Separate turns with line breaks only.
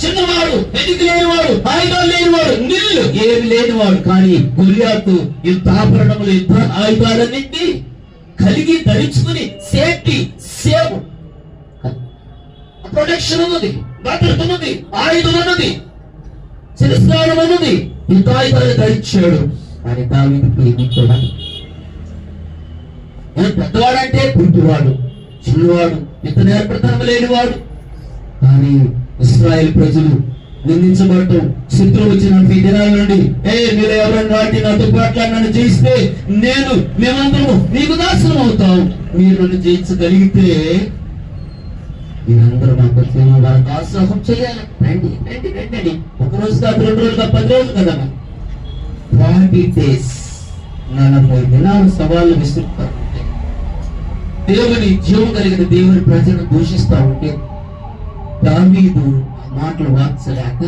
చిన్నవాడు, వెతికి లేనివాడు, ఆయుధాలు లేనివాడు, నిల్లు ఏమి లేనివాడు. కానీ గొలియాతు యుద్ధాభరణములు, యుద్ధ ఆయుధాలన్నింటినీ కలిగి ధరించుకుని సేఫ్టీ, సేవ్, ప్రొటెక్షన్ ఉన్నది, భద్రత ఉన్నది, ఆయుధం ఉన్నది, శిరస్కారం ఉన్నది, యుద్ధాయుధాలు ధరించాడు. కానీ దావీదుకి కూడా పెద్దవాడంటే పుట్టివాడు, చిన్నవాడు, ఇంత నేర్పడతనం లేనివాడు. కానీ ఇశ్రాయేల్ ప్రజలు నిందించబడటం, శత్రువు వచ్చిన ఈ దినాల నుండి మీరు ఎవరైనా నాటి నాతో పాటు నన్ను జయిస్తే మేమందరము మీకు దాసనం అవుతాం. మీరు నన్ను జయించగలిగితే మీరందరూ మాకు వచ్చి వాళ్ళకి ఆశ్రహం చేయాలి. రండి రండి రండి అని. ఒక రోజు కాదు, 2 రోజులు కాదు, 10 రోజులు కదా, 40 days 40 దినాలు సవాళ్ళు విసురుతా ఉంటే, దేవుని జీవం కలిగిన దేవుని ప్రజలను దూషిస్తా ఉంటే దావీదు ఆ మాటలు వార్చలేక